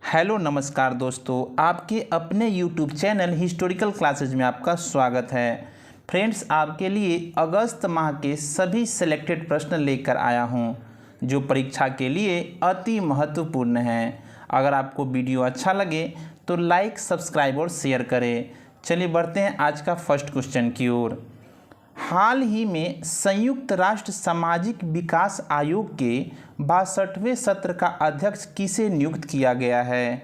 Hello नमस्कार दोस्तों, आपके अपने यूट्यूब चैनल हिस्टोरिकल क्लासेज में आपका स्वागत है। फ्रेंड्स, आपके लिए अगस्त माह के सभी सिलेक्टेड प्रश्न लेकर आया हूं, जो परीक्षा के लिए अति महत्वपूर्ण हैं। अगर आपको वीडियो अच्छा लगे तो लाइक, सब्सक्राइब और शेयर करें। चलिए बढ़ते हैं आज का फर्स्ट क्वेश्चन की ओर। हाल ही में संयुक्त राष्ट्र सामाजिक विकास आयोग के 62वें सत्र का अध्यक्ष किसे नियुक्त किया गया है?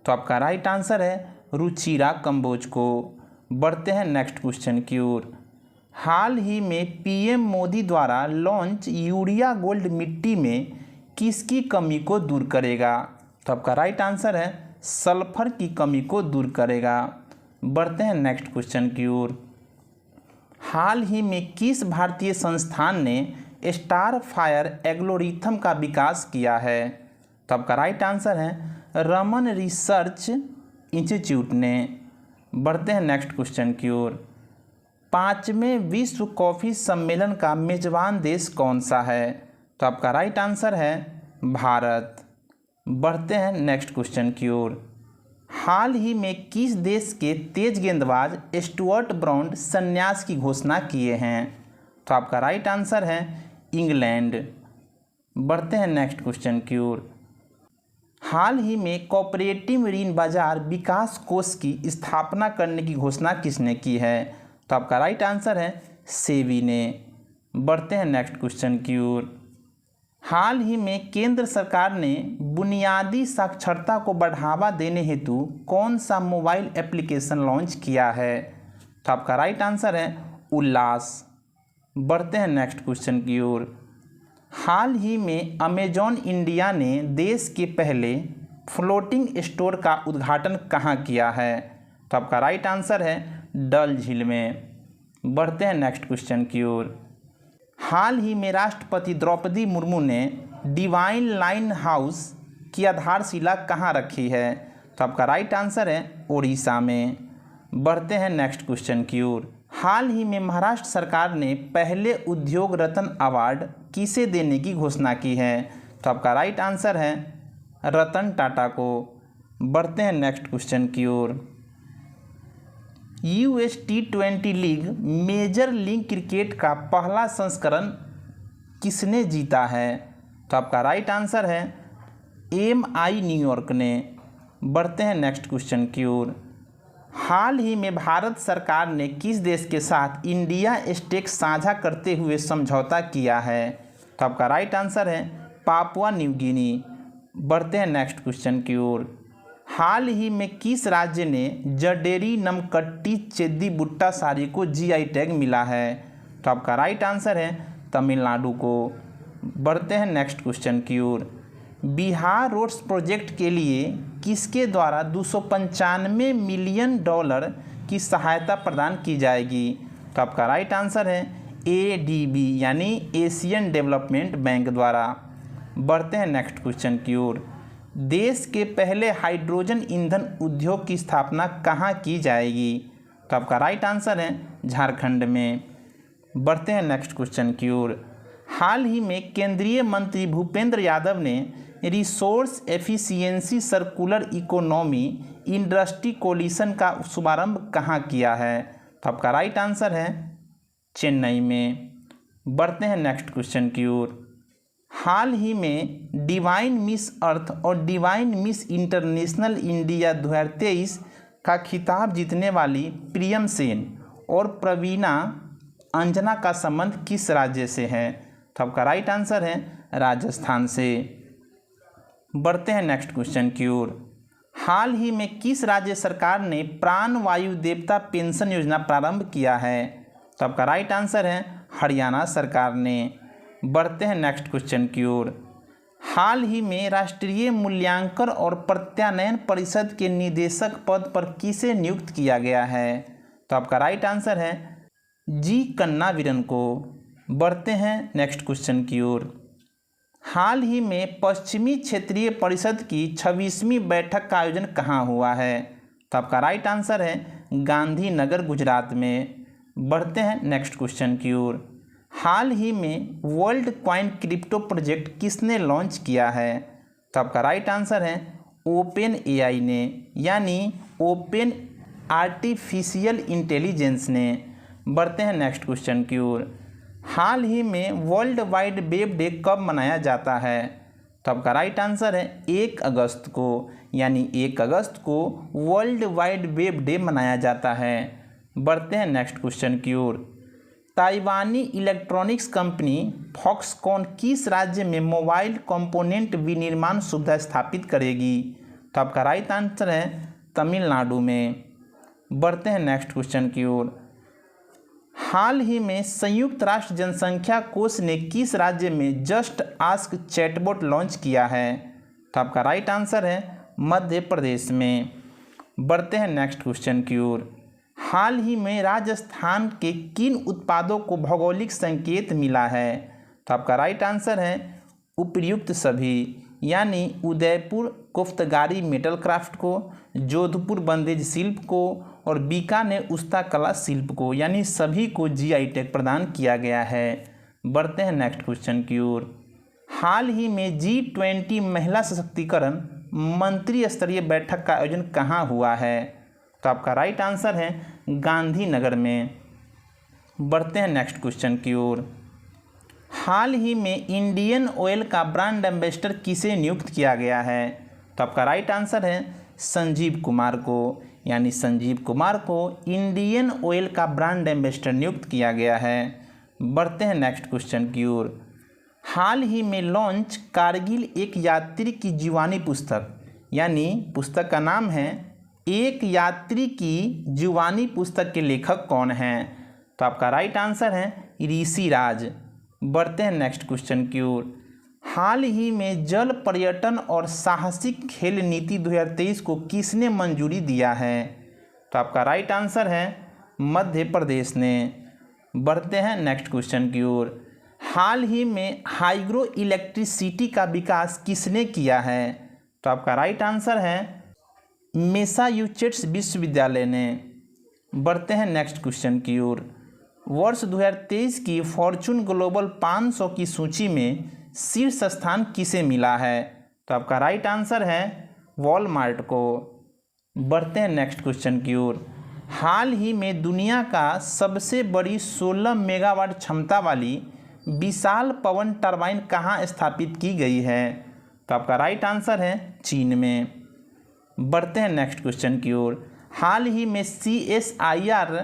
तो आपका राइट आंसर है रुचिरा कंबोज को। बढ़ते हैं नेक्स्ट क्वेश्चन की ओर। हाल ही में पीएम मोदी द्वारा लॉन्च यूरिया गोल्ड मिट्टी में किसकी कमी को दूर करेगा? तो आपका राइट आंसर है सल्फर की कमी को दूर करेगा। बढ़ते हैं नेक्स्ट क्वेश्चन की ओर। हाल ही में किस भारतीय संस्थान ने स्टार फायर एल्गोरिथम का विकास किया है? तो आपका राइट आंसर है रमन रिसर्च इंस्टीट्यूट ने। बढ़ते हैं नेक्स्ट क्वेश्चन की ओर। 5वें विश्व कॉफ़ी सम्मेलन का मेजबान देश कौन सा है? तो आपका राइट आंसर है भारत। बढ़ते हैं नेक्स्ट क्वेश्चन की ओर। हाल ही में किस देश के तेज गेंदबाज स्टुअर्ट ब्रॉड संन्यास की घोषणा किए हैं? तो आपका राइट आंसर है इंग्लैंड। बढ़ते हैं नेक्स्ट क्वेश्चन की ओर। हाल ही में कोऑपरेटिव ऋण बाजार विकास कोष की स्थापना करने की घोषणा किसने की है? तो आपका राइट आंसर है सेबी ने। बढ़ते हैं नेक्स्ट क्वेश्चन की ओर। हाल ही में केंद्र सरकार ने बुनियादी साक्षरता को बढ़ावा देने हेतु कौन सा मोबाइल एप्लीकेशन लॉन्च किया है? तो आपका राइट आंसर है उल्लास। बढ़ते हैं नेक्स्ट क्वेश्चन की ओर। हाल ही में अमेजॉन इंडिया ने देश के पहले फ्लोटिंग स्टोर का उद्घाटन कहाँ किया है? तो आपका राइट आंसर है डल झील में। बढ़ते हैं नेक्स्ट क्वेश्चन की ओर। हाल ही में राष्ट्रपति द्रौपदी मुर्मू ने डिवाइन लाइन हाउस की आधारशिला कहाँ रखी है? तो आपका राइट आंसर है ओडिशा में। बढ़ते हैं नेक्स्ट क्वेश्चन की ओर। हाल ही में महाराष्ट्र सरकार ने पहले उद्योग रत्न अवार्ड किसे देने की घोषणा की है? तो आपका राइट आंसर है रतन टाटा को। बढ़ते हैं नेक्स्ट क्वेश्चन की ओर। US T20 league major league cricket का पहला संस्करण किसने जीता है? तो आपका राइट आंसर है MI न्यूयॉर्क ने। बढ़ते हैं नेक्स्ट क्वेश्चन की ओर। हाल ही में भारत सरकार ने किस देश के साथ इंडिया स्टेक साझा करते हुए समझौता किया है? तो आपका राइट आंसर है पापुआ न्यू गिनी। बढ़ते हैं नेक्स्ट क्वेश्चन की ओर। हाल ही में किस राज्य ने जडेरी नमकट्टी चेद्दी बुट्टा साड़ी को GI टैग मिला है? तो आपका राइट आंसर है तमिलनाडु को। बढ़ते हैं नेक्स्ट क्वेश्चन की ओर। बिहार रोड्स प्रोजेक्ट के लिए किसके द्वारा 295 मिलियन डॉलर की सहायता प्रदान की जाएगी? तो आपका राइट आंसर है ADB यानी एशियन डेवलपमेंट बैंक द्वारा। बढ़ते हैं नेक्स्ट क्वेश्चन की ओर। देश के पहले हाइड्रोजन ईंधन उद्योग की स्थापना कहाँ की जाएगी? तो आपका राइट आंसर है झारखंड में। बढ़ते हैं नेक्स्ट क्वेश्चन की ओर। हाल ही में केंद्रीय मंत्री भूपेंद्र यादव ने resource efficiency circular economy industry coalition का शुभारंभ कहाँ किया है? तो आपका राइट आंसर है चेन्नई में। बढ़ते हैं नेक्स्ट क्वेश्चन की ओर। हाल ही में डिवाइन मिस अर्थ और डिवाइन मिस इंटरनेशनल इंडिया 2023 का खिताब जीतने वाली प्रियम सेन और प्रवीणा अंजना का संबंध किस राज्य से है? तो आपका राइट आंसर है राजस्थान से। बढ़ते हैं नेक्स्ट क्वेश्चन की ओर। हाल ही में किस राज्य सरकार ने प्राण वायु देवता पेंशन योजना प्रारंभ किया है? तो आपका राइट आंसर है हरियाणा सरकार ने। बढ़ते हैं नेक्स्ट क्वेश्चन की ओर। हाल ही में राष्ट्रीय मूल्यांकन और प्रत्यानयन परिषद के निदेशक पद पर किसे नियुक्त किया गया है? तो आपका राइट आंसर है जी कन्नावीरन को। बढ़ते हैं नेक्स्ट क्वेश्चन की ओर। हाल ही में पश्चिमी क्षेत्रीय परिषद की 26वीं बैठक का आयोजन कहाँ हुआ है? तो आपका राइट आंसर है गांधीनगर गुजरात में। बढ़ते हैं नेक्स्ट क्वेश्चन की ओर। हाल ही में वर्ल्ड कॉइन क्रिप्टो प्रोजेक्ट किसने लॉन्च किया है? तो आपका राइट आंसर है ओपन एआई ने, यानी ओपन आर्टिफिशियल इंटेलिजेंस ने। बढ़ते हैं नेक्स्ट क्वेश्चन की ओर। हाल ही में वर्ल्ड वाइड वेब डे कब मनाया जाता है? तो आपका राइट आंसर है 1 अगस्त को, यानी 1 अगस्त को वर्ल्ड वाइड वेब डे मनाया जाता है। बढ़ते हैं नेक्स्ट क्वेश्चन की ओर। ताइवानी इलेक्ट्रॉनिक्स कंपनी फॉक्सकॉन किस राज्य में मोबाइल कंपोनेंट विनिर्माण सुविधा स्थापित करेगी? तो आपका राइट आंसर है तमिलनाडु में। बढ़ते हैं नेक्स्ट क्वेश्चन की ओर। हाल ही में संयुक्त राष्ट्र जनसंख्या कोष ने किस राज्य में जस्ट आस्क चैटबॉट लॉन्च किया है? तो आपका राइट आंसर है मध्य प्रदेश में। बढ़ते हैं नेक्स्ट क्वेश्चन की ओर। हाल ही में राजस्थान के किन उत्पादों को भौगोलिक संकेत मिला है? तो आपका राइट आंसर है उपर्युक्त सभी, यानी उदयपुर कोफ्तगारी मेटल क्राफ्ट को, जोधपुर बंदेज शिल्प को और बीकानेर उस्ता कला शिल्प को, यानी सभी को जीआई टैग प्रदान किया गया है। बढ़ते हैं नेक्स्ट क्वेश्चन की ओर। हाल ही में G20 महिला सशक्तिकरण मंत्री स्तरीय बैठक का आयोजन कहाँ हुआ है? तो आपका राइट आंसर है गांधीनगर में। बढ़ते हैं नेक्स्ट क्वेश्चन की ओर। हाल ही में इंडियन ऑयल का ब्रांड एम्बेसडर किसे नियुक्त किया गया है? तो आपका राइट आंसर है संजीव कुमार को, यानी संजीव कुमार को इंडियन ऑयल का ब्रांड एम्बेसडर नियुक्त किया गया है। बढ़ते हैं नेक्स्ट क्वेश्चन की ओर। हाल ही में लॉन्च कारगिल एक यात्री की जीवानी पुस्तक, यानी पुस्तक का नाम है एक यात्री की जीवानी पुस्तक के लेखक कौन हैं? तो आपका राइट आंसर है ऋषि राज। बढ़ते हैं नेक्स्ट क्वेश्चन की ओर। हाल ही में जल पर्यटन और साहसिक खेल नीति 2023 को किसने मंजूरी दिया है? तो आपका राइट आंसर है मध्य प्रदेश ने। बढ़ते हैं नेक्स्ट क्वेश्चन की ओर। हाल ही में हाइड्रो इलेक्ट्रिसिटी का विकास किसने किया है? तो आपका राइट आंसर है मैसाचुसेट्स विश्वविद्यालय ने। बढ़ते हैं नेक्स्ट क्वेश्चन की ओर। वर्ष 2023 की फॉर्चून ग्लोबल 500 की सूची में शीर्ष स्थान किसे मिला है? तो आपका राइट आंसर है वॉलमार्ट को। बढ़ते हैं नेक्स्ट क्वेश्चन की ओर। हाल ही में दुनिया का सबसे बड़ी 16 मेगावाट क्षमता वाली विशाल पवन टरबाइन कहाँ स्थापित की गई है? तो आपका राइट आंसर है चीन में। बढ़ते हैं नेक्स्ट क्वेश्चन की ओर। हाल ही में CSIR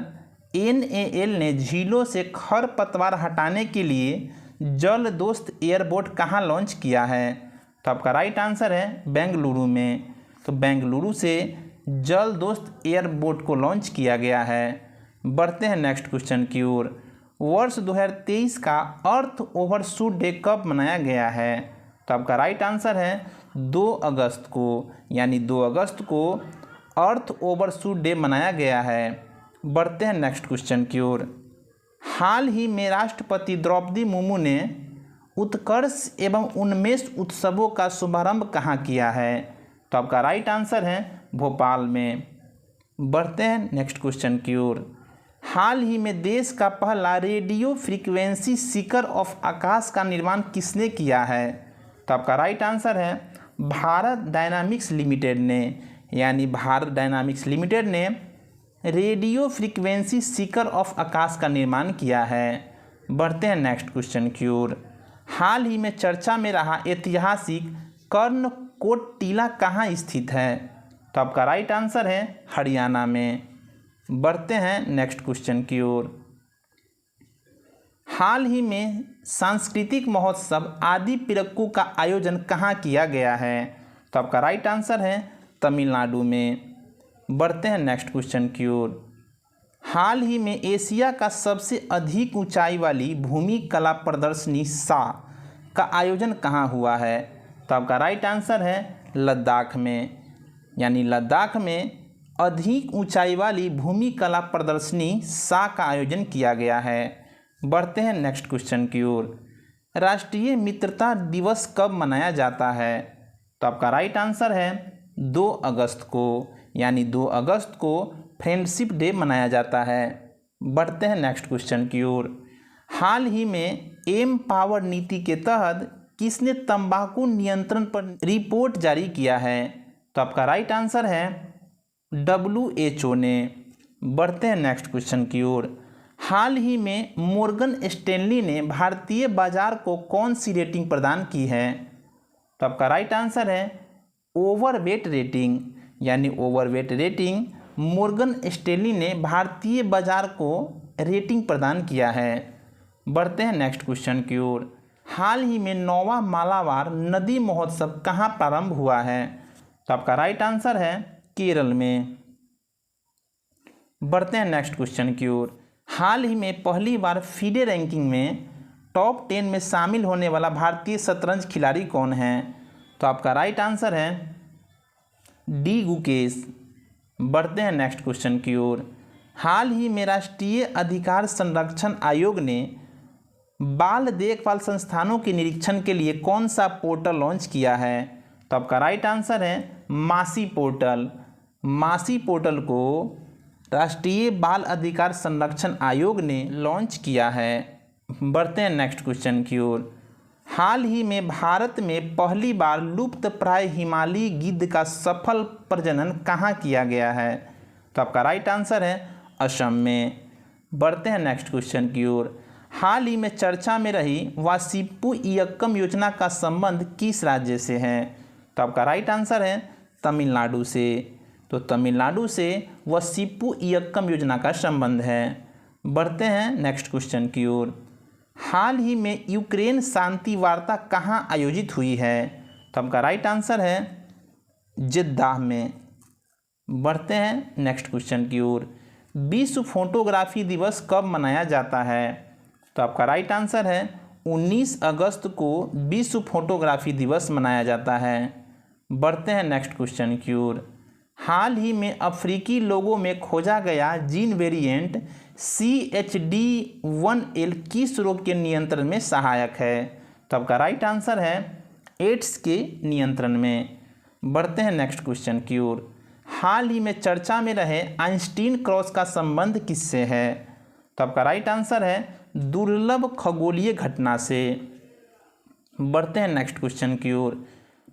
NAL ने झीलों से खरपतवार हटाने के लिए जल दोस्त एयरबोट कहाँ लॉन्च किया है? तो आपका राइट आंसर है बेंगलुरु में। तो बेंगलुरु से जल दोस्त एयरबोट को लॉन्च किया गया है। बढ़ते हैं नेक्स्ट क्वेश्चन की ओर। वर्ष 2023 का अर्थ ओवरशूट डे कब मनाया गया है? तो आपका राइट आंसर है 2 अगस्त को, यानी 2 अगस्त को अर्थ ओवरशूट डे मनाया गया है। बढ़ते हैं नेक्स्ट क्वेश्चन की ओर। हाल ही में राष्ट्रपति द्रौपदी मुर्मू ने उत्कर्ष एवं उन्मेष उत्सवों का शुभारंभ कहाँ किया है? तो आपका राइट आंसर है भोपाल में। बढ़ते हैं नेक्स्ट क्वेश्चन की ओर। हाल ही में देश का पहला रेडियो फ्रीक्वेंसी सीकर ऑफ आकाश का निर्माण किसने किया है? तो आपका राइट आंसर है भारत डायनामिक्स लिमिटेड ने, यानी भारत डायनामिक्स लिमिटेड ने रेडियो फ्रीक्वेंसी सीकर ऑफ आकाश का निर्माण किया है। बढ़ते हैं नेक्स्ट क्वेश्चन की ओर। हाल ही में चर्चा में रहा ऐतिहासिक कर्णकोट टीला कहाँ स्थित है? तो आपका राइट आंसर है हरियाणा में। बढ़ते हैं नेक्स्ट क्वेश्चन की ओर। हाल ही में सांस्कृतिक महोत्सव आदि पिरक्कू का आयोजन कहाँ किया गया है? तो आपका राइट आंसर है तमिलनाडु में। बढ़ते हैं नेक्स्ट क्वेश्चन की ओर। हाल ही में एशिया का सबसे अधिक ऊंचाई वाली भूमि कला प्रदर्शनी सा का आयोजन कहाँ हुआ है? तो आपका राइट आंसर है लद्दाख में, यानी लद्दाख में अधिक ऊंचाई वाली भूमि कला प्रदर्शनी सा का आयोजन किया गया है। बढ़ते हैं नेक्स्ट क्वेश्चन की ओर। राष्ट्रीय मित्रता दिवस कब मनाया जाता है? तो आपका राइट आंसर है 2 अगस्त को, यानी 2 अगस्त को फ्रेंडशिप डे मनाया जाता है। बढ़ते हैं नेक्स्ट क्वेश्चन की ओर। हाल ही में एम पावर नीति के तहत किसने तंबाकू नियंत्रण पर रिपोर्ट जारी किया है? तो आपका राइट आंसर है WHO ने। बढ़ते हैं नेक्स्ट क्वेश्चन की ओर। हाल ही में मोर्गन स्टैनली ने भारतीय बाजार को कौन सी रेटिंग प्रदान की है? तो आपका राइट आंसर है ओवरवेट रेटिंग, यानी ओवरवेट रेटिंग मोर्गन स्टैनली ने भारतीय बाजार को रेटिंग प्रदान किया है। बढ़ते हैं नेक्स्ट क्वेश्चन की ओर। हाल ही में 9वां मालाबार नदी महोत्सव कहाँ प्रारंभ हुआ है? तो आपका राइट आंसर है केरल में। बढ़ते हैं नेक्स्ट क्वेश्चन की ओर। हाल ही में पहली बार फीडे रैंकिंग में टॉप 10 में शामिल होने वाला भारतीय शतरंज खिलाड़ी कौन है? तो आपका राइट आंसर है डी गुकेश। बढ़ते हैं नेक्स्ट क्वेश्चन की ओर। हाल ही में राष्ट्रीय अधिकार संरक्षण आयोग ने बाल देखभाल संस्थानों के निरीक्षण के लिए कौन सा पोर्टल लॉन्च किया है? तो आपका राइट आंसर है मासी पोर्टल। मासी पोर्टल को राष्ट्रीय बाल अधिकार संरक्षण आयोग ने लॉन्च किया है। बढ़ते हैं नेक्स्ट क्वेश्चन की ओर। हाल ही में भारत में पहली बार लुप्त प्राय हिमालयी गिद्ध का सफल प्रजनन कहाँ किया गया है? तो आपका राइट आंसर है असम में। बढ़ते हैं नेक्स्ट क्वेश्चन की ओर। हाल ही में चर्चा में रही वासिप्पु इयक्कम योजना का संबंध किस राज्य से है? तो आपका राइट आंसर है तमिलनाडु से। तो तमिलनाडु से वासिप्पु इयक्कम योजना का संबंध है। बढ़ते हैं नेक्स्ट क्वेश्चन की ओर। हाल ही में यूक्रेन शांति वार्ता कहाँ आयोजित हुई है? तो आपका राइट आंसर है जेद्दाह में। बढ़ते हैं नेक्स्ट क्वेश्चन की ओर। विश्व फोटोग्राफी दिवस कब मनाया जाता है? तो आपका राइट आंसर है 19 अगस्त को विश्व फोटोग्राफी दिवस मनाया जाता है। बढ़ते हैं नेक्स्ट क्वेश्चन की ओर। हाल ही में अफ्रीकी लोगों में खोजा गया जीन वेरिएंट CHD1L किस रोग के नियंत्रण में सहायक है? तो आपका राइट आंसर है एड्स के नियंत्रण में। बढ़ते हैं नेक्स्ट क्वेश्चन की ओर। हाल ही में चर्चा में रहे आइंस्टीन क्रॉस का संबंध किससे है? तो आपका राइट आंसर है दुर्लभ खगोलीय घटना से। बढ़ते हैं नेक्स्ट क्वेश्चन की ओर।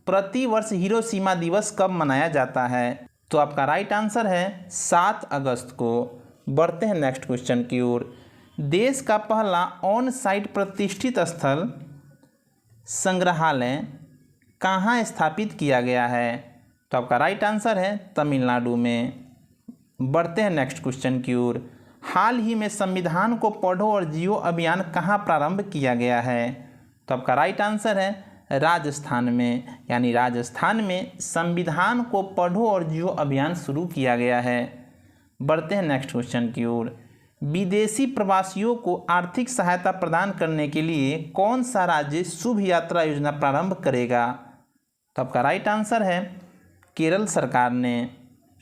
प्रतिवर्ष हिरोशिमा दिवस कब मनाया जाता है? तो आपका राइट आंसर है 7 अगस्त को। बढ़ते हैं नेक्स्ट क्वेश्चन की ओर। देश का पहला ऑन साइट प्रतिष्ठित स्थल संग्रहालय कहाँ स्थापित किया गया है? तो आपका राइट आंसर है तमिलनाडु में। बढ़ते हैं नेक्स्ट क्वेश्चन की ओर। हाल ही में संविधान को पढ़ो और जियो अभियान कहाँ प्रारंभ किया गया है? तो आपका राइट आंसर है राजस्थान में, यानी राजस्थान में संविधान को पढ़ो और जियो अभियान शुरू किया गया है। बढ़ते हैं नेक्स्ट क्वेश्चन की ओर। विदेशी प्रवासियों को आर्थिक सहायता प्रदान करने के लिए कौन सा राज्य शुभ यात्रा योजना प्रारंभ करेगा? तो आपका राइट आंसर है केरल सरकार ने।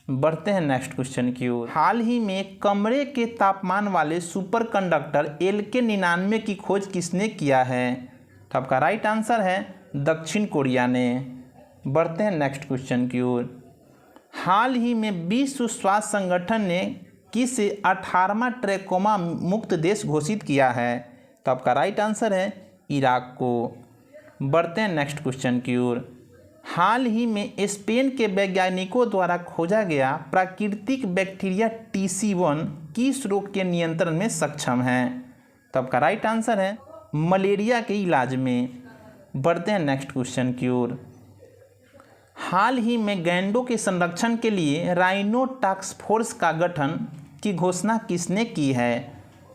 बढ़ते हैं नेक्स्ट क्वेश्चन की ओर। हाल ही में कमरे के तापमान वाले सुपर कंडक्टर LK99 की खोज किसने किया है? तो आपका राइट आंसर है दक्षिण कोरिया ने। बढ़ते हैं नेक्स्ट क्वेश्चन की ओर। हाल ही में विश्व स्वास्थ्य संगठन ने किसे 18वां ट्रैकोमा मुक्त देश घोषित किया है? तो आपका राइट आंसर है इराक को। बढ़ते हैं नेक्स्ट क्वेश्चन की ओर। हाल ही में स्पेन के वैज्ञानिकों द्वारा खोजा गया प्राकृतिक बैक्टीरिया TC1 किस रोग के नियंत्रण में सक्षम है? तो आपका राइट आंसर है मलेरिया के इलाज में। बढ़ते हैं नेक्स्ट क्वेश्चन की ओर। हाल ही में गैंडों के संरक्षण के लिए राइनो टास्क फोर्स का गठन की घोषणा किसने की है?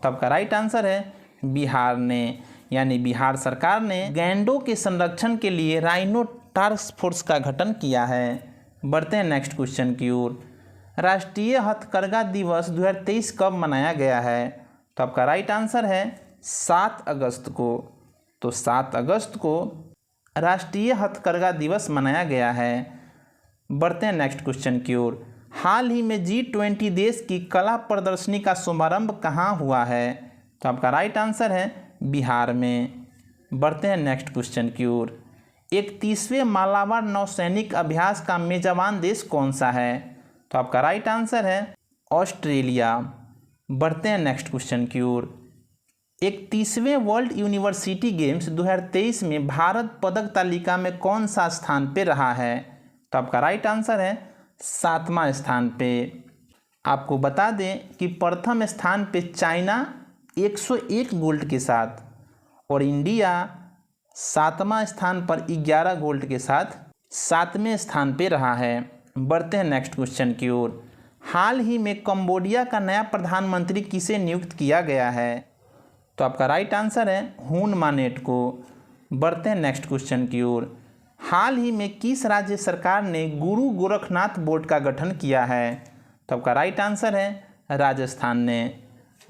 तो आपका राइट आंसर है बिहार ने, यानी बिहार सरकार ने गैंडों के संरक्षण के लिए राइनो टास्क फोर्स का गठन किया है। बढ़ते हैं नेक्स्ट क्वेश्चन की ओर। राष्ट्रीय हथकरघा दिवस 2023 कब मनाया गया है? तो आपका राइट आंसर है 7 अगस्त को। तो 7 अगस्त को राष्ट्रीय हथकरघा दिवस मनाया गया है। बढ़ते हैं नेक्स्ट क्वेश्चन की ओर। हाल ही में G20 देश की कला प्रदर्शनी का शुभारंभ कहाँ हुआ है? तो आपका राइट आंसर है बिहार में। बढ़ते हैं नेक्स्ट क्वेश्चन की ओर। 31वें मालाबार नौसैनिक अभ्यास का मेजबान देश कौन सा है? तो आपका राइट आंसर है ऑस्ट्रेलिया। बढ़ते हैं नेक्स्ट क्वेश्चन की ओर। 31वें वर्ल्ड यूनिवर्सिटी गेम्स 2023 में भारत पदक तालिका में कौन सा स्थान पे रहा है? तो आपका राइट आंसर है 7वां स्थान पे। आपको बता दें कि प्रथम स्थान पे चाइना 101 गोल्ड के साथ और इंडिया 7वां स्थान पर 11 गोल्ड के साथ 7वें स्थान पे रहा है। बढ़ते हैं नेक्स्ट क्वेश्चन की ओर। हाल ही में कंबोडिया का नया प्रधानमंत्री किसे नियुक्त किया गया है? तो आपका राइट आंसर है हुन मानेट को। बढ़ते हैं नेक्स्ट क्वेश्चन की ओर। हाल ही में किस राज्य सरकार ने गुरु गोरखनाथ बोर्ड का गठन किया है? तो आपका राइट आंसर है राजस्थान ने।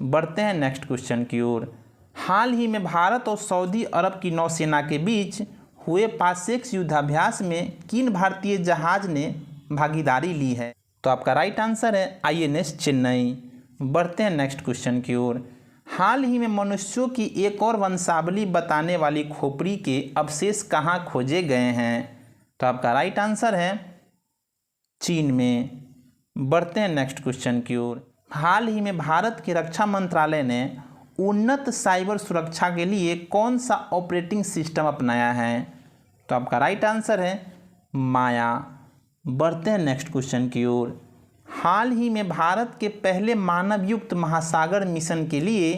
बढ़ते हैं नेक्स्ट क्वेश्चन की ओर। हाल ही में भारत और सऊदी अरब की नौसेना के बीच हुए पासेक्स युद्धाभ्यास में किन भारतीय जहाज ने भागीदारी ली है? तो आपका राइट आंसर है INS चेन्नई। बढ़ते हैं नेक्स्ट क्वेश्चन की ओर। हाल ही में मनुष्यों की एक और वंशावली बताने वाली खोपड़ी के अवशेष कहाँ खोजे गए हैं? तो आपका राइट आंसर है चीन में। बढ़ते हैं नेक्स्ट क्वेश्चन की ओर। हाल ही में भारत के रक्षा मंत्रालय ने उन्नत साइबर सुरक्षा के लिए कौन सा ऑपरेटिंग सिस्टम अपनाया है? तो आपका राइट आंसर है माया। बढ़ते हैं नेक्स्ट क्वेश्चन की ओर। हाल ही में भारत के पहले मानवयुक्त महासागर मिशन के लिए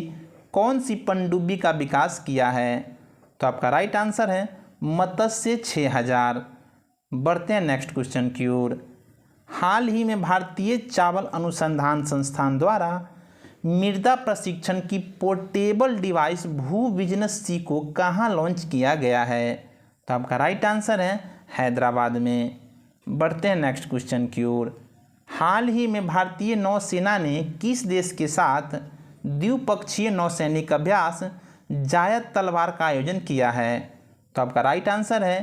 कौन सी पनडुब्बी का विकास किया है? तो आपका राइट आंसर है मत्स्य 6000। बढ़ते हैं नेक्स्ट क्वेश्चन की ओर। हाल ही में भारतीय चावल अनुसंधान संस्थान द्वारा मृदा प्रशिक्षण की पोर्टेबल डिवाइस भू बिजनेस सी को कहाँ लॉन्च किया गया है? तो आपका राइट आंसर है हैदराबाद में। बढ़ते हैं नेक्स्ट क्वेश्चन की ओर। हाल ही में भारतीय नौसेना ने किस देश के साथ द्विपक्षीय नौसैनिक अभ्यास जायद तलवार का आयोजन किया है? तो आपका राइट आंसर है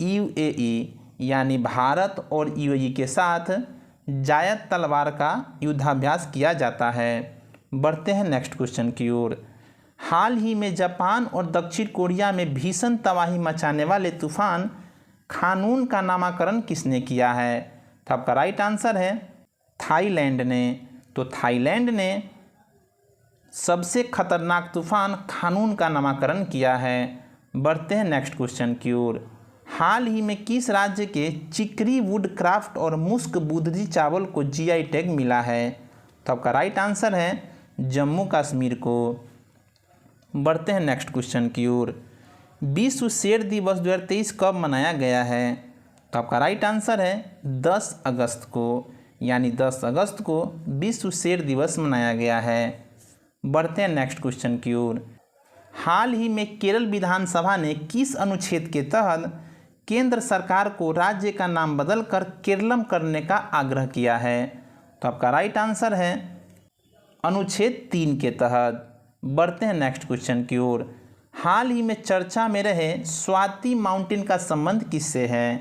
UAE, यानी भारत और UAE के साथ जायद तलवार का युद्धाभ्यास किया जाता है। बढ़ते हैं नेक्स्ट क्वेश्चन की ओर। हाल ही में जापान और दक्षिण कोरिया में भीषण तबाही मचाने वाले तूफान खानून का नामकरण किसने किया है? तो आपका राइट आंसर है थाईलैंड ने। तो थाईलैंड ने सबसे खतरनाक तूफान खानून का नामकरण किया है। बढ़ते हैं नेक्स्ट क्वेश्चन की ओर। हाल ही में किस राज्य के चिकरी वुड क्राफ्ट और मुस्क बुदरी चावल को GI टैग मिला है? तो आपका राइट आंसर है जम्मू कश्मीर को। बढ़ते हैं नेक्स्ट क्वेश्चन की ओर। विश्व शेर दिवस 2023 कब मनाया गया है? तो आपका राइट आंसर है 10 अगस्त को, यानी 10 अगस्त को विश्व शेर दिवस मनाया गया है। बढ़ते हैं नेक्स्ट क्वेश्चन की ओर। हाल ही में केरल विधानसभा ने किस अनुच्छेद के तहत केंद्र सरकार को राज्य का नाम बदलकर केरलम करने का आग्रह किया है? तो आपका राइट आंसर है अनुच्छेद 3 के तहत। बढ़ते हैं नेक्स्ट क्वेश्चन की ओर। हाल ही में चर्चा में रहे स्वाति माउंटेन का संबंध किससे है?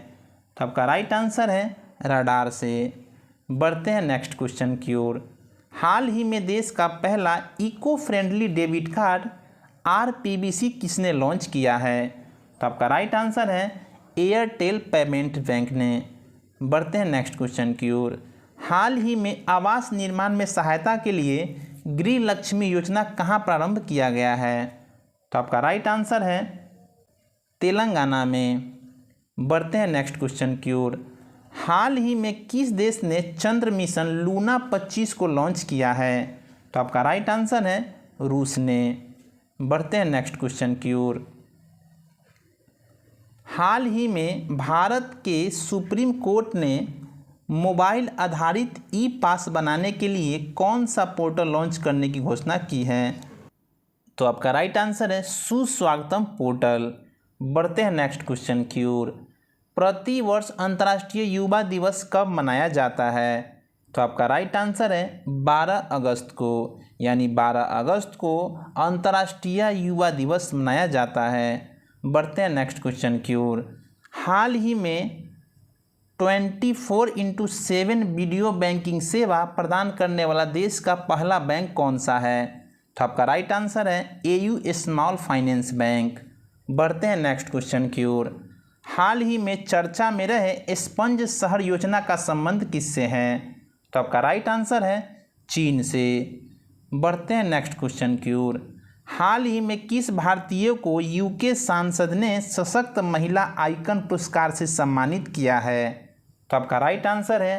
तो आपका राइट आंसर है रडार से। बढ़ते हैं नेक्स्ट क्वेश्चन की ओर। हाल ही में देश का पहला eco friendly debit card RPBC किसने लॉन्च किया है? तो आपका राइट आंसर है एयरटेल पेमेंट बैंक ने। बढ़ते हैं नेक्स्ट क्वेश्चन की ओर। हाल ही में आवास निर्माण में सहायता के लिए गृह लक्ष्मी योजना कहाँ प्रारंभ किया गया है? तो आपका राइट आंसर है तेलंगाना में। बढ़ते हैं नेक्स्ट क्वेश्चन की ओर। हाल ही में किस देश ने चंद्र मिशन लूना 25 को लॉन्च किया है? तो आपका राइट आंसर है रूस ने। बढ़ते हैं नेक्स्ट क्वेश्चन की ओर। हाल ही में भारत के सुप्रीम कोर्ट ने मोबाइल आधारित ई-पास बनाने के लिए कौन सा पोर्टल लॉन्च करने की घोषणा की है? तो आपका राइट आंसर है सुस्वागतम पोर्टल। बढ़ते हैं नेक्स्ट क्वेश्चन की ओर। प्रति वर्ष अंतर्राष्ट्रीय युवा दिवस कब मनाया जाता है? तो आपका राइट आंसर है 12 अगस्त को, यानी 12 अगस्त को अंतर्राष्ट्रीय युवा दिवस मनाया जाता है। बढ़ते हैं नेक्स्ट क्वेश्चन की ओर। हाल ही में 24/7 वीडियो बैंकिंग सेवा प्रदान करने वाला देश का पहला बैंक कौन सा है? तो आपका राइट आंसर है AU स्मॉल फाइनेंस बैंक। बढ़ते हैं नेक्स्ट क्वेश्चन की ओर। हाल ही में चर्चा में रहे स्पंज शहर योजना का संबंध किससे है? तो आपका राइट आंसर है चीन से। बढ़ते हैं नेक्स्ट क्वेश्चन की ओर। हाल ही में किस भारतीय को UK सांसद ने सशक्त महिला आइकन पुरस्कार से सम्मानित किया है? तो आपका राइट आंसर है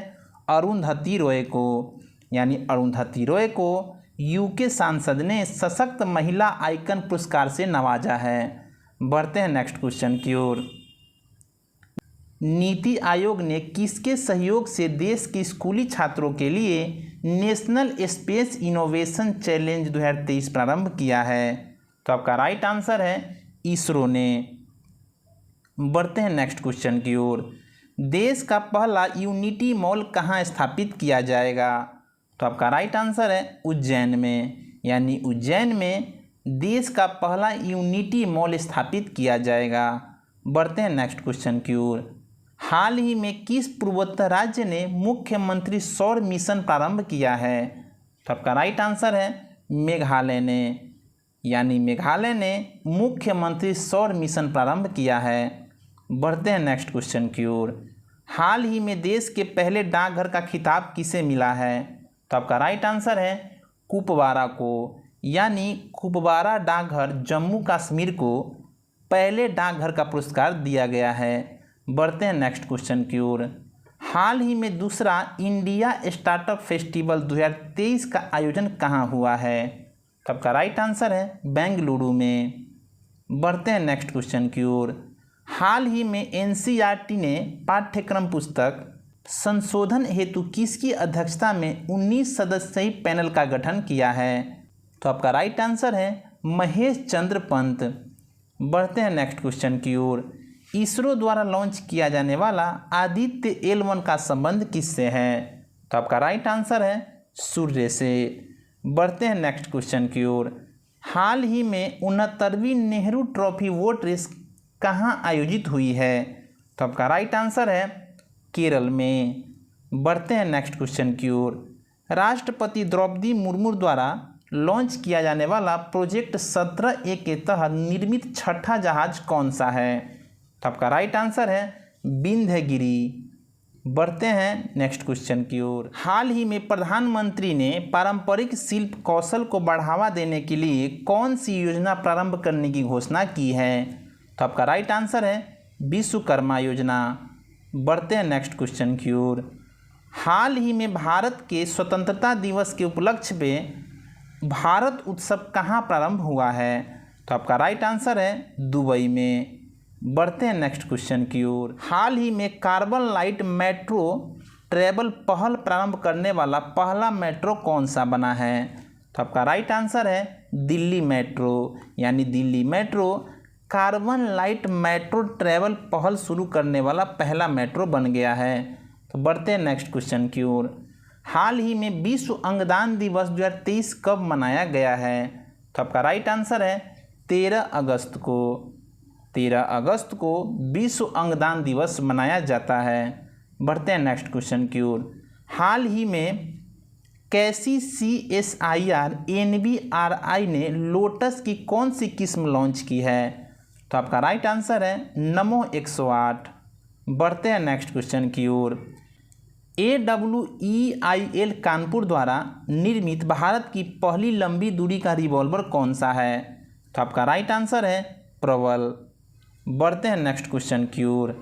अरुंधति रॉय को, यानी अरुंधति रॉय को यूके सांसद ने सशक्त महिला आइकन पुरस्कार से नवाजा है। बढ़ते हैं नेक्स्ट क्वेश्चन की ओर। नीति आयोग ने किसके सहयोग से देश के स्कूली छात्रों के लिए नेशनल स्पेस इनोवेशन चैलेंज 2023 प्रारंभ किया है? तो आपका राइट आंसर है इसरो ने। बढ़ते हैं नेक्स्ट क्वेश्चन की ओर। देश का पहला यूनिटी मॉल कहाँ स्थापित किया जाएगा? तो आपका राइट आंसर है उज्जैन में, यानी उज्जैन में देश का पहला यूनिटी मॉल स्थापित किया जाएगा। बढ़ते हैं नेक्स्ट क्वेश्चन की ओर। हाल ही में किस पूर्वोत्तर राज्य ने मुख्यमंत्री सौर मिशन प्रारंभ किया है? तो आपका राइट आंसर है मेघालय ने, यानी मेघालय ने मुख्यमंत्री सौर मिशन प्रारंभ किया है। बढ़ते हैं नेक्स्ट क्वेश्चन की ओर। हाल ही में देश के पहले डाकघर का खिताब किसे मिला है? तो आपका राइट आंसर है कुपवारा को, यानी कुपवारा डाकघर जम्मू कश्मीर को पहले डाकघर का पुरस्कार दिया गया है। बढ़ते हैं नेक्स्ट क्वेश्चन की ओर। हाल ही में दूसरा इंडिया स्टार्टअप फेस्टिवल 2023 का आयोजन कहाँ हुआ है? तो आपका राइट आंसर है बेंगलुरु में। बढ़ते हैं नेक्स्ट क्वेश्चन की ओर। हाल ही में एनसीईआरटी ने पाठ्यक्रम पुस्तक संशोधन हेतु किसकी अध्यक्षता में 19 सदस्यीय पैनल का गठन किया है? तो आपका राइट आंसर है महेश चंद्र पंत। बढ़ते हैं नेक्स्ट क्वेश्चन की ओर। इसरो द्वारा लॉन्च किया जाने वाला आदित्य L1 का संबंध किससे है? तो आपका राइट आंसर है सूर्य से। बढ़ते हैं नेक्स्ट क्वेश्चन की ओर। हाल ही में 69वीं नेहरू ट्रॉफी वोट रेस कहाँ आयोजित हुई है? तो आपका राइट आंसर है केरल में। बढ़ते हैं नेक्स्ट क्वेश्चन की ओर। राष्ट्रपति द्रौपदी मुर्मू द्वारा लॉन्च किया जाने वाला प्रोजेक्ट 17A के तहत निर्मित छठा जहाज कौन सा है? तो आपका राइट आंसर है विंध्यगिरी। बढ़ते हैं नेक्स्ट क्वेश्चन की ओर। हाल ही में प्रधानमंत्री ने पारंपरिक शिल्प कौशल को बढ़ावा देने के लिए कौन सी योजना प्रारंभ करने की घोषणा की है? तो आपका राइट आंसर है विश्वकर्मा योजना। बढ़ते हैं नेक्स्ट क्वेश्चन की ओर। हाल ही में भारत के स्वतंत्रता दिवस के उपलक्ष्य में भारत उत्सव कहाँ प्रारंभ हुआ है? तो आपका राइट आंसर है दुबई में। बढ़ते हैं नेक्स्ट क्वेश्चन की ओर। हाल ही में कार्बन लाइट मेट्रो ट्रेवल पहल प्रारंभ करने वाला पहला मेट्रो कौन सा बना है? तो आपका राइट आंसर है दिल्ली मेट्रो, यानी Delhi metro carbon light metro travel पहल शुरू करने वाला पहला मेट्रो बन गया है। तो बढ़ते हैं नेक्स्ट क्वेश्चन की ओर। हाल ही में विश्व अंगदान दिवस 2023 कब मनाया गया है? तो आपका राइट आंसर है 13 अगस्त को। 13 अगस्त को विश्व अंगदान दिवस मनाया जाता है। बढ़ते हैं नेक्स्ट क्वेश्चन की ओर। हाल ही में कैसी CSIR NBRI ने लोटस की कौन सी किस्म लॉन्च की है? तो आपका राइट आंसर है नमो 108। बढ़ते हैं नेक्स्ट क्वेश्चन की ओर। AWEIL कानपुर द्वारा निर्मित भारत की पहली लंबी दूरी का रिवॉल्वर कौन सा है? तो आपका राइट आंसर है प्रबल। बढ़ते हैं नेक्स्ट क्वेश्चन की ओर।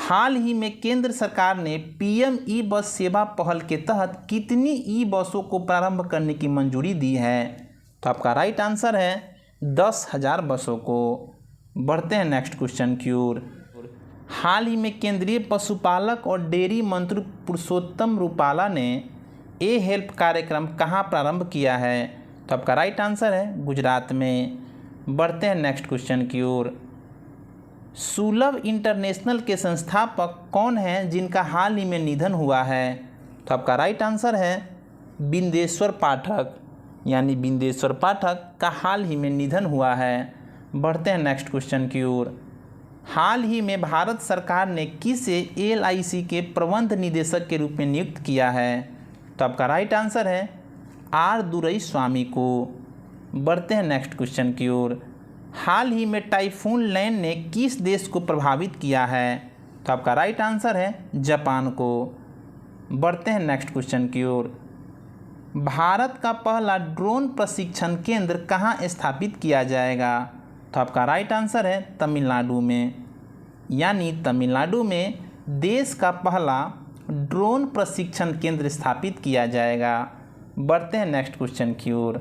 हाल ही में केंद्र सरकार ने PM ई बस सेवा पहल के तहत कितनी ई बसों को प्रारंभ करने की मंजूरी दी है? तो आपका राइट आंसर है 10,000 बसों को। बढ़ते हैं नेक्स्ट क्वेश्चन की ओर। हाल ही में केंद्रीय पशुपालक और डेयरी मंत्री पुरुषोत्तम रूपाला ने हेल्प कार्यक्रम कहाँ प्रारंभ किया है? तो आपका राइट आंसर है गुजरात में। बढ़ते हैं नेक्स्ट क्वेश्चन की ओर। सुलभ इंटरनेशनल के संस्थापक कौन हैं जिनका हाल ही में निधन हुआ है? तो आपका राइट आंसर है बिंदेश्वर पाठक, यानी बिंदेश्वर पाठक का हाल ही में निधन हुआ है। बढ़ते हैं नेक्स्ट क्वेश्चन की ओर। हाल ही में भारत सरकार ने किसे LIC के प्रबंध निदेशक के रूप में नियुक्त किया है? तो आपका राइट आंसर है R दुरईस्वामी को। बढ़ते हैं नेक्स्ट क्वेश्चन की ओर। हाल ही में टाइफून लैन ने किस देश को प्रभावित किया है? तो आपका राइट आंसर है जापान को। बढ़ते हैं नेक्स्ट क्वेश्चन की ओर। भारत का पहला ड्रोन प्रशिक्षण केंद्र कहाँ स्थापित किया जाएगा? तो आपका राइट आंसर है तमिलनाडु में, यानी तमिलनाडु में देश का पहला ड्रोन प्रशिक्षण केंद्र स्थापित किया जाएगा। बढ़ते हैं नेक्स्ट क्वेश्चन की ओर।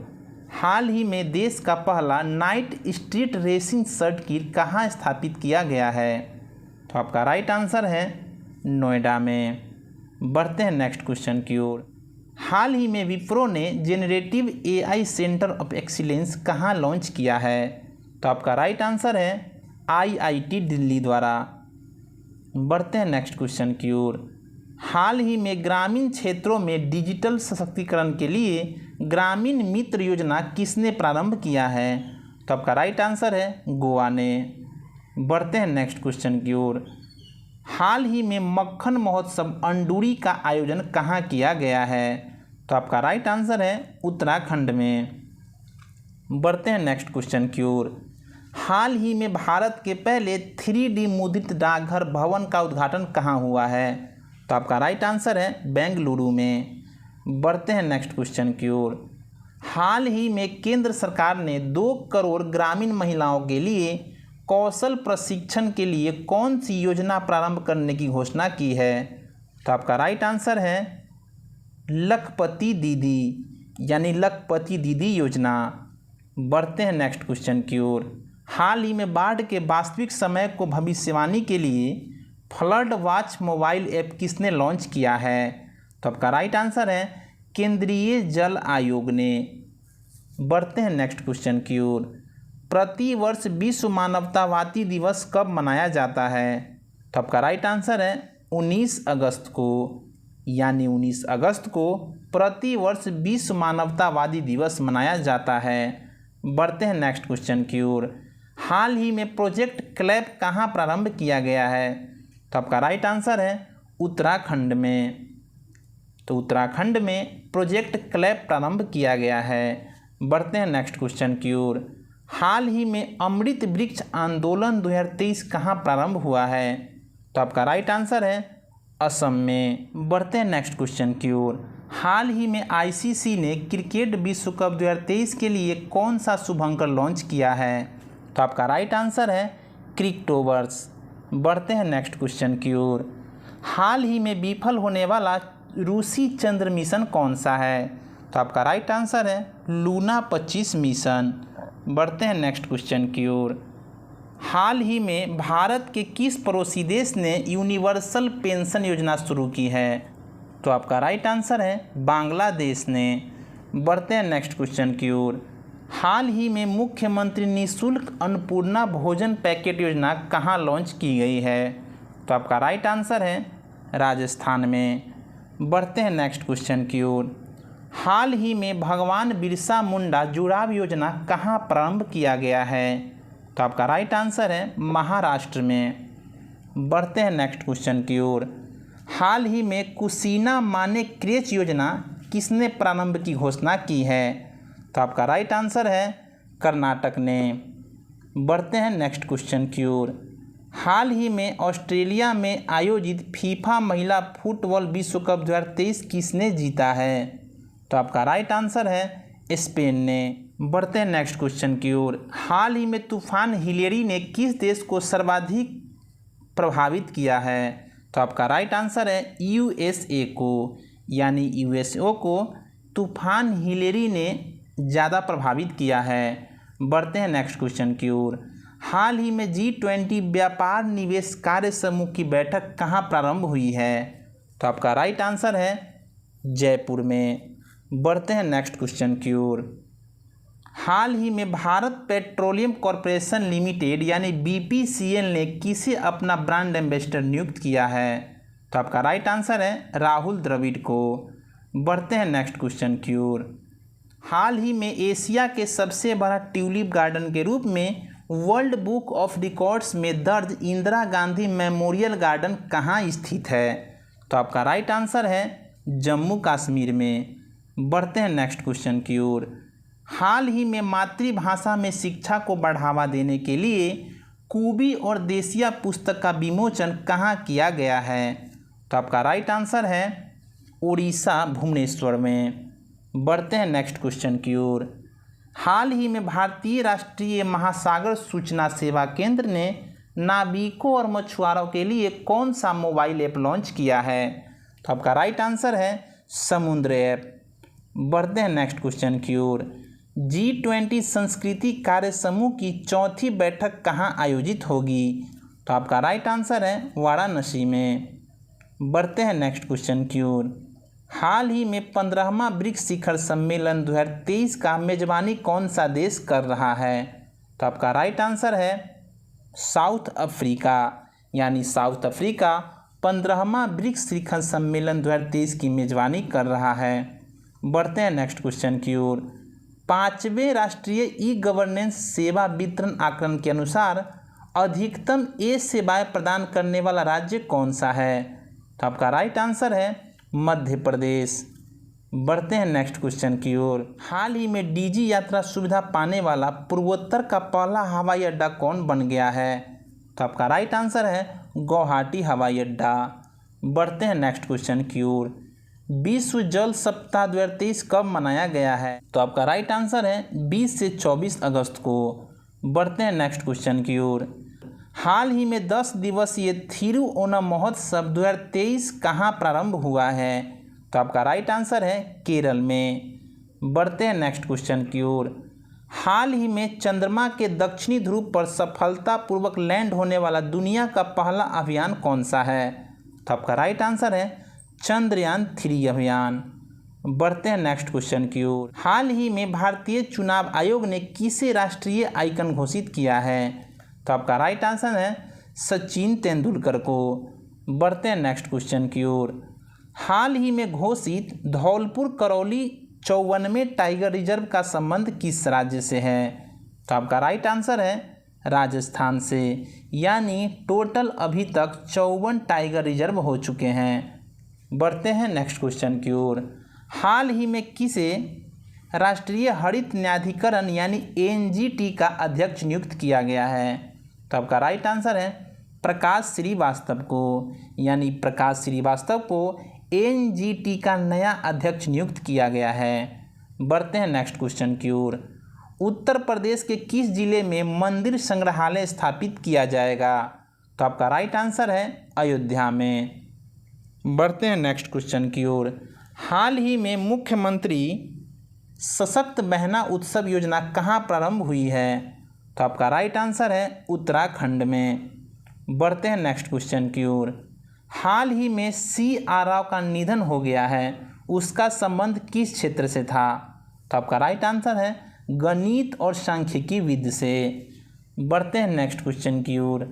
हाल ही में देश का पहला नाइट स्ट्रीट रेसिंग सर्किट कहाँ स्थापित किया गया है? तो आपका राइट आंसर है नोएडा में। बढ़ते हैं नेक्स्ट क्वेश्चन की ओर। हाल ही में विप्रो ने generative AI centre of excellence कहाँ लॉन्च किया है? तो आपका राइट आंसर है आईआईटी दिल्ली द्वारा। बढ़ते हैं नेक्स्ट क्वेश्चन की ओर। हाल ही में ग्रामीण क्षेत्रों में डिजिटल सशक्तिकरण के लिए ग्रामीण मित्र योजना किसने प्रारंभ किया है? तो आपका राइट आंसर है गोवा ने। बढ़ते हैं नेक्स्ट क्वेश्चन की ओर। हाल ही में मक्खन महोत्सव अंडूरी का आयोजन कहाँ किया गया है? तो आपका राइट आंसर है उत्तराखंड में। बढ़ते हैं नेक्स्ट क्वेश्चन की ओर। हाल ही में भारत के पहले 3D मुद्रित डाकघर भवन का उद्घाटन कहाँ हुआ है? तो आपका राइट आंसर है बेंगलुरु में। बढ़ते हैं नेक्स्ट क्वेश्चन की ओर। हाल ही में केंद्र सरकार ने 2 करोड़ ग्रामीण महिलाओं के लिए कौशल प्रशिक्षण के लिए कौन सी योजना प्रारंभ करने की घोषणा की है? तो आपका राइट आंसर है लखपति दीदी, यानी लखपति दीदी योजना। बढ़ते हैं नेक्स्ट क्वेश्चन की ओर। हाल ही में बाढ़ के वास्तविक समय को भविष्यवाणी के लिए फ्लड वॉच मोबाइल ऐप किसने लॉन्च किया है? तो आपका राइट आंसर है केंद्रीय जल आयोग ने। बढ़ते हैं नेक्स्ट क्वेश्चन की ओर। प्रतिवर्ष विश्व मानवतावादी दिवस कब मनाया जाता है? तो आपका राइट आंसर है 19 अगस्त को, यानी 19 अगस्त को प्रतिवर्ष विश्व मानवतावादी दिवस मनाया जाता है। बढ़ते हैं नेक्स्ट क्वेश्चन की ओर। हाल ही में प्रोजेक्ट क्लैप कहाँ प्रारंभ किया गया है? तो आपका राइट आंसर है उत्तराखंड में। तो उत्तराखंड में प्रोजेक्ट क्लैप प्रारंभ किया गया है। बढ़ते हैं नेक्स्ट क्वेश्चन की ओर। हाल ही में अमृत वृक्ष आंदोलन 2023 कहाँ प्रारंभ हुआ है? तो आपका राइट आंसर है असम में। बढ़ते हैं नेक्स्ट क्वेश्चन की ओर। हाल ही में आईसीसी ने क्रिकेट विश्व कप 2023 के लिए कौन सा शुभंकर लॉन्च किया है? तो आपका राइट आंसर है क्रिकेटोवर्स। बढ़ते हैं नेक्स्ट क्वेश्चन की ओर। हाल ही में विफल होने वाला रूसी चंद्र मिशन कौन सा है? तो आपका राइट आंसर है लूना 25 मिशन। बढ़ते हैं नेक्स्ट क्वेश्चन की ओर। हाल ही में भारत के किस पड़ोसी देश ने यूनिवर्सल पेंशन योजना शुरू की है? तो आपका राइट आंसर है बांग्लादेश ने। बढ़ते हैं नेक्स्ट क्वेश्चन की ओर। हाल ही में मुख्यमंत्री निःशुल्क अन्नपूर्णा भोजन पैकेट योजना कहाँ लॉन्च की गई है? तो आपका राइट आंसर है राजस्थान में। बढ़ते हैं नेक्स्ट क्वेश्चन की ओर। हाल ही में भगवान बिरसा मुंडा जुड़ाव योजना कहाँ प्रारंभ किया गया है? तो आपका राइट आंसर है महाराष्ट्र में। बढ़ते हैं नेक्स्ट क्वेश्चन की ओर। हाल ही में कुशीना माने क्रेच योजना किसने प्रारंभ की घोषणा की है? तो आपका राइट आंसर है कर्नाटक ने। बढ़ते हैं नेक्स्ट क्वेश्चन की ओर। हाल ही में ऑस्ट्रेलिया में आयोजित फीफा महिला फुटबॉल विश्व कप 2023 किसने जीता है? तो आपका राइट आंसर है स्पेन ने। बढ़ते हैं नेक्स्ट क्वेश्चन की ओर। हाल ही में तूफान हिलेरी ने किस देश को सर्वाधिक प्रभावित किया है? तो आपका राइट आंसर है यूएसए को, यानी यूएसए को तूफान हिलेरी ने ज़्यादा प्रभावित किया है। बढ़ते हैं नेक्स्ट क्वेश्चन की ओर। हाल ही में G20 व्यापार निवेश कार्य समूह की बैठक कहाँ प्रारंभ हुई है? तो आपका राइट आंसर है जयपुर में। बढ़ते हैं नेक्स्ट क्वेश्चन की ओर। हाल ही में भारत पेट्रोलियम कॉरपोरेशन लिमिटेड यानी BPCL ने किसे अपना ब्रांड एम्बेसडर नियुक्त किया है? तो आपका राइट आंसर है राहुल द्रविड़ को। बढ़ते हैं नेक्स्ट क्वेश्चन की ओर। हाल ही में एशिया के सबसे बड़ा ट्यूलिप गार्डन के रूप में वर्ल्ड बुक ऑफ रिकॉर्ड्स में दर्ज इंदिरा गांधी मेमोरियल गार्डन कहाँ स्थित है? तो आपका राइट आंसर है जम्मू कश्मीर में। बढ़ते हैं नेक्स्ट क्वेश्चन की ओर। हाल ही में मातृभाषा में शिक्षा को बढ़ावा देने के लिए कूबी और देसिया पुस्तक का विमोचन कहाँ किया गया है? तो आपका राइट आंसर है उड़ीसा भुवनेश्वर में। बढ़ते हैं नेक्स्ट क्वेश्चन की ओर। हाल ही में भारतीय राष्ट्रीय महासागर सूचना सेवा केंद्र ने नाविकों और मछुआरों के लिए कौन सा मोबाइल ऐप लॉन्च किया है? तो आपका राइट आंसर है समुद्र ऐप। बढ़ते हैं नेक्स्ट क्वेश्चन की ओर। G20 संस्कृति कार्य समूह की चौथी बैठक कहाँ आयोजित होगी? तो आपका राइट आंसर है वाराणसी में। बढ़ते हैं नेक्स्ट क्वेश्चन की ओर। हाल ही में 15वां ब्रिक्स शिखर सम्मेलन 2023 का मेजबानी कौन सा देश कर रहा है? तो आपका राइट आंसर है साउथ अफ्रीका, यानी साउथ अफ्रीका 15वां ब्रिक्स शिखर सम्मेलन 2023 की मेजबानी कर रहा है। बढ़ते हैं नेक्स्ट क्वेश्चन की ओर। 5वें राष्ट्रीय ई गवर्नेंस सेवा वितरण आकलन के अनुसार अधिकतम ए सेवाएं प्रदान करने वाला राज्य कौन सा है? तो आपका राइट आंसर है मध्य प्रदेश। बढ़ते हैं नेक्स्ट क्वेश्चन की ओर। हाल ही में डीजी यात्रा सुविधा पाने वाला पूर्वोत्तर का पहला हवाई अड्डा कौन बन गया है? तो आपका राइट आंसर है गुवाहाटी हवाई अड्डा। बढ़ते हैं नेक्स्ट क्वेश्चन की ओर। विश्व जल सप्ताह 2023 कब मनाया गया है? तो आपका राइट आंसर है 20 से 24 अगस्त को। बढ़ते हैं नेक्स्ट क्वेश्चन की ओर। हाल ही में 10 दिवसीय थिरुओणम महोत्सव 2023 कहाँ प्रारंभ हुआ है? तो आपका राइट आंसर है केरल में। बढ़ते हैं नेक्स्ट क्वेश्चन की ओर। हाल ही में चंद्रमा के दक्षिणी ध्रुव पर सफलतापूर्वक लैंड होने वाला दुनिया का पहला अभियान कौन सा है? तो आपका राइट आंसर है चंद्रयान 3 अभियान। बढ़ते हैं नेक्स्ट क्वेश्चन की ओर। हाल ही में भारतीय चुनाव आयोग ने किसे राष्ट्रीय आइकन घोषित किया है? तो आपका राइट आंसर है सचिन तेंदुलकर को। बढ़ते हैं नेक्स्ट क्वेश्चन की ओर। हाल ही में घोषित धौलपुर करौली 54वें टाइगर रिजर्व का संबंध किस राज्य से है? तो आपका राइट आंसर है राजस्थान से, यानी टोटल अभी तक 54 टाइगर रिजर्व हो चुके हैं। बढ़ते हैं नेक्स्ट क्वेश्चन की ओर। हाल ही में किसे राष्ट्रीय हरित न्यायाधिकरण यानी एनजीटी का अध्यक्ष नियुक्त किया गया है? तो आपका राइट आंसर है प्रकाश श्रीवास्तव को, यानी प्रकाश श्रीवास्तव को एनजीटी का नया अध्यक्ष नियुक्त किया गया है। बढ़ते हैं नेक्स्ट क्वेश्चन की ओर। उत्तर प्रदेश के किस जिले में मंदिर संग्रहालय स्थापित किया जाएगा? तो आपका राइट आंसर है अयोध्या में। बढ़ते हैं नेक्स्ट क्वेश्चन की ओर। हाल ही में मुख्यमंत्री सशक्त बहना उत्सव योजना कहाँ प्रारंभ हुई है? तो आपका राइट आंसर है उत्तराखंड में। बढ़ते हैं नेक्स्ट क्वेश्चन की ओर। हाल ही में C.R. राव का निधन हो गया है, उसका संबंध किस क्षेत्र से था? तो आपका राइट आंसर है गणित और सांख्यिकी विद से। बढ़ते हैं नेक्स्ट क्वेश्चन की ओर।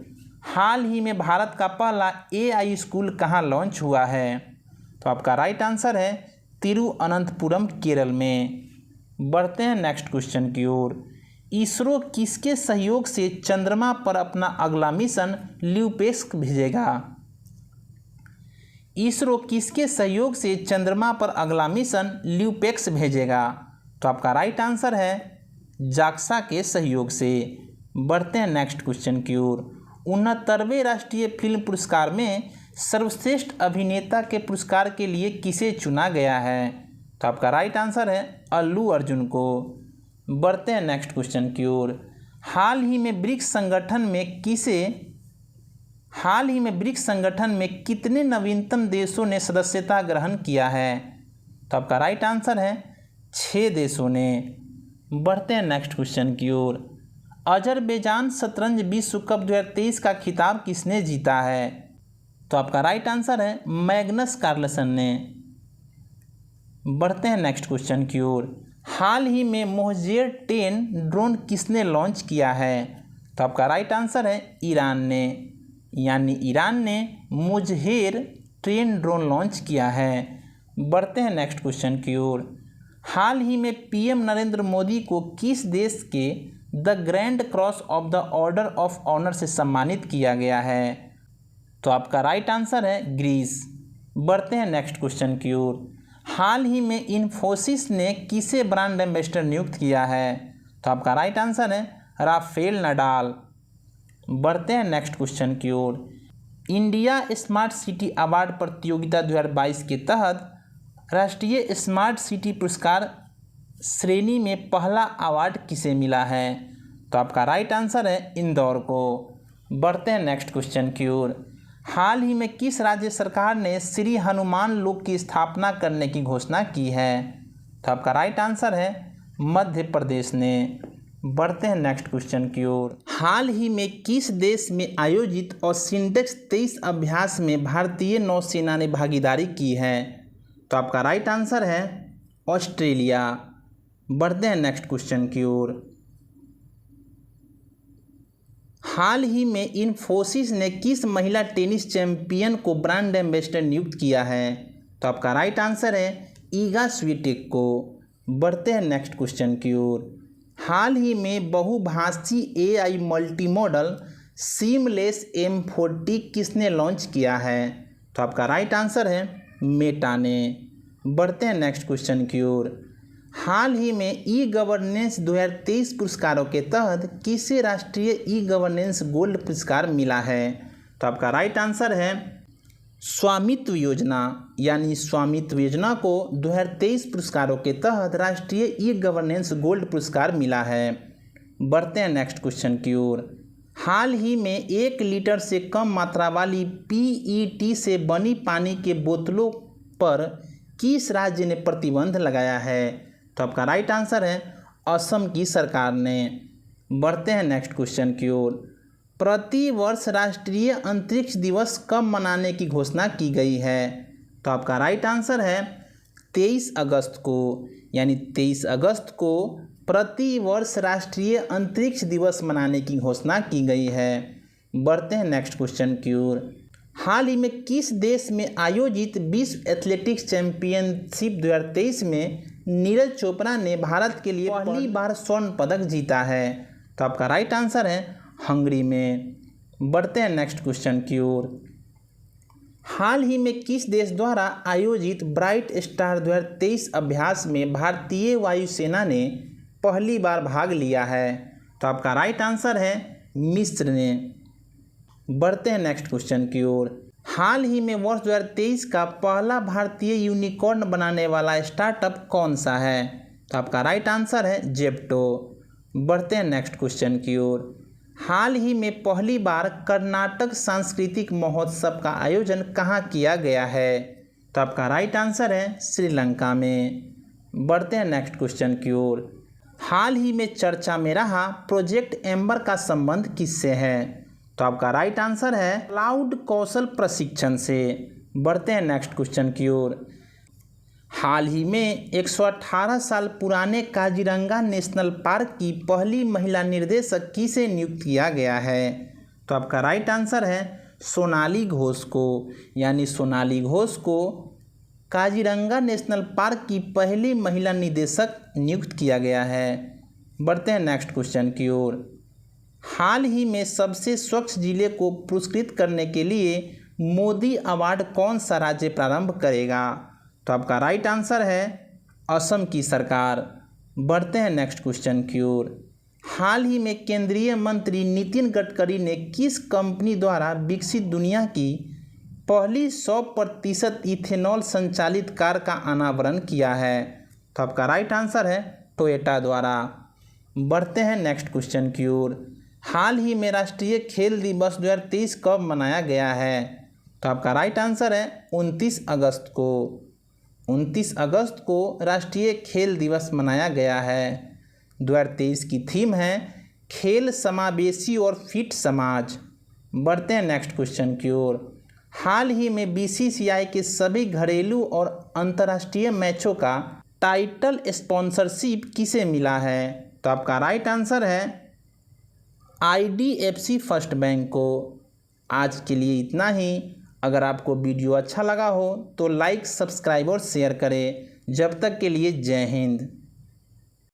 हाल ही में भारत का पहला AI स्कूल कहाँ लॉन्च हुआ है? तो आपका राइट आंसर है तिरुअनंतपुरम केरल में। बढ़ते हैं नेक्स्ट क्वेश्चन की ओर। इसरो किसके सहयोग से चंद्रमा पर अपना अगला मिशन ल्यूपेक्स भेजेगा? इसरो किसके सहयोग से चंद्रमा पर अगला मिशन ल्यूपेक्स भेजेगा? तो आपका राइट आंसर है जाक्सा के सहयोग से। बढ़ते हैं नेक्स्ट क्वेश्चन की ओर। 69वें राष्ट्रीय फिल्म पुरस्कार में सर्वश्रेष्ठ अभिनेता के पुरस्कार के लिए किसे चुना गया है? तो आपका राइट आंसर है अल्लू अर्जुन को। बढ़ते हैं नेक्स्ट क्वेश्चन की ओर। हाल ही में ब्रिक्स संगठन में कितने नवीनतम देशों ने सदस्यता ग्रहण किया है? तो आपका राइट आंसर है 6 देशों ने। बढ़ते हैं नेक्स्ट क्वेश्चन की ओर। अजरबैजान शतरंज विश्व कप 2023 का खिताब किसने जीता है? तो आपका राइट आंसर है मैग्नस कार्लसन ने। बढ़ते हैं नेक्स्ट क्वेश्चन की ओर। हाल ही में मोहजेर 10 ड्रोन किसने लॉन्च किया है? तो आपका राइट आंसर है ईरान ने, यानी ईरान ने मुजहेर 10 ड्रोन लॉन्च किया है। बढ़ते हैं नेक्स्ट क्वेश्चन की ओर। हाल ही में PM नरेंद्र मोदी को किस देश के the grand cross of the order of honour से सम्मानित किया गया है? तो आपका राइट आंसर है ग्रीस। बढ़ते हैं नेक्स्ट क्वेश्चन की ओर। हाल ही में इन्फोसिस ने किसे ब्रांड एम्बेसडर नियुक्त किया है? तो आपका राइट आंसर है राफेल नडाल। बढ़ते हैं नेक्स्ट क्वेश्चन की ओर। इंडिया स्मार्ट सिटी अवार्ड प्रतियोगिता 2022 के तहत राष्ट्रीय स्मार्ट सिटी पुरस्कार श्रेणी में पहला अवार्ड किसे मिला है? तो आपका राइट आंसर है इंदौर को। बढ़ते हैं नेक्स्ट क्वेश्चन की ओर। हाल ही में किस राज्य सरकार ने श्री हनुमान लोक की स्थापना करने की घोषणा की है? तो आपका राइट आंसर है मध्य प्रदेश ने। बढ़ते हैं नेक्स्ट क्वेश्चन की ओर। हाल ही में किस देश में आयोजित और सिंटेक्स 23 अभ्यास में भारतीय नौसेना ने भागीदारी की है? तो आपका राइट आंसर है ऑस्ट्रेलिया। बढ़ते हैं नेक्स्ट क्वेश्चन की ओर। हाल ही में इन्फोसिस ने किस महिला टेनिस चैंपियन को ब्रांड एम्बेसडर नियुक्त किया है? तो आपका राइट आंसर है ईगा स्वीटेक को। बढ़ते हैं नेक्स्ट क्वेश्चन की ओर। हाल ही में बहुभाषी AI multi modal seamless M40 किसने लॉन्च किया है? तो आपका राइट आंसर है मेटा ने। बढ़ते हैं नेक्स्ट क्वेश्चन की ओर। हाल ही में ई गवर्नेंस 2023 पुरस्कारों के तहत किसे राष्ट्रीय ई गवर्नेंस गोल्ड पुरस्कार मिला है? तो आपका राइट आंसर है स्वामित्व योजना, यानी स्वामित्व योजना को 2023 पुरस्कारों के तहत राष्ट्रीय ई गवर्नेंस गोल्ड पुरस्कार मिला है। बढ़ते हैं नेक्स्ट क्वेश्चन की ओर। हाल ही में 1 लीटर से कम मात्रा वाली PET से बनी पानी के बोतलों पर किस राज्य ने प्रतिबंध लगाया है? तो आपका राइट आंसर है असम की सरकार ने। बढ़ते हैं नेक्स्ट क्वेश्चन की ओर। प्रति वर्ष राष्ट्रीय अंतरिक्ष दिवस कब मनाने की घोषणा की गई है? तो आपका राइट आंसर है 23 अगस्त को, यानी 23 अगस्त को प्रति वर्ष राष्ट्रीय अंतरिक्ष दिवस मनाने की घोषणा की गई है। बढ़ते हैं नेक्स्ट क्वेश्चन की ओर। हाल ही में किस देश में आयोजित विश्व एथलेटिक्स चैंपियनशिप 2023 में नीरज चोपड़ा ने भारत के लिए पहली बार स्वर्ण पदक जीता है? तो आपका राइट आंसर है हंगरी में। बढ़ते हैं नेक्स्ट क्वेश्चन की ओर। हाल ही में किस देश द्वारा आयोजित ब्राइट स्टार 2023 अभ्यास में भारतीय वायुसेना ने पहली बार भाग लिया है? तो आपका राइट आंसर है मिस्र ने। बढ़ते हैं नेक्स्ट क्वेश्चन की ओर। हाल ही में वर्ष 2023 का पहला भारतीय यूनिकॉर्न बनाने वाला स्टार्टअप कौन सा है? तो आपका राइट आंसर है जेप्टो। बढ़ते हैं नेक्स्ट क्वेश्चन की ओर। हाल ही में पहली बार कर्नाटक सांस्कृतिक महोत्सव का आयोजन कहाँ किया गया है? तो आपका राइट आंसर है श्रीलंका में। बढ़ते हैं नेक्स्ट क्वेश्चन की ओर। हाल ही में चर्चा में रहा प्रोजेक्ट एम्बर का संबंध किससे है? तो आपका राइट आंसर है क्लाउड कौशल प्रशिक्षण से। बढ़ते हैं नेक्स्ट क्वेश्चन की ओर। हाल ही में 118 साल पुराने काजीरंगा नेशनल पार्क की पहली महिला निर्देशक किसे नियुक्त किया गया है? तो आपका राइट आंसर है सोनाली घोष को, यानी सोनाली घोष को काजीरंगा नेशनल पार्क की पहली महिला निदेशक नियुक्त किया गया है। बढ़ते हैं नेक्स्ट क्वेश्चन की ओर। हाल ही में सबसे स्वच्छ जिले को पुरस्कृत करने के लिए मोदी अवार्ड कौन सा राज्य प्रारंभ करेगा? तो आपका राइट आंसर है असम की सरकार। बढ़ते हैं नेक्स्ट क्वेश्चन की ओर। हाल ही में केंद्रीय मंत्री नितिन गडकरी ने किस कंपनी द्वारा विकसित दुनिया की पहली 100% इथेनॉल संचालित कार का अनावरण किया है? तो आपका राइट आंसर है टोयोटा द्वारा। बढ़ते हैं नेक्स्ट क्वेश्चन की ओर। हाल ही में राष्ट्रीय खेल दिवस 2023 कब मनाया गया है? तो आपका राइट आंसर है 29 अगस्त को। 29 अगस्त को राष्ट्रीय खेल दिवस मनाया गया है। 2023 की थीम है खेल समावेशी और फिट समाज। बढ़ते हैं नेक्स्ट क्वेश्चन की ओर। हाल ही में BCCI के सभी घरेलू और अंतर्राष्ट्रीय मैचों का टाइटल स्पॉन्सरशिप किसे मिला है? तो आपका राइट आंसर है IDFC फर्स्ट बैंक को। आज के लिए इतना ही। अगर आपको वीडियो अच्छा लगा हो तो लाइक, सब्सक्राइब और शेयर करें। जब तक के लिए जय हिंद।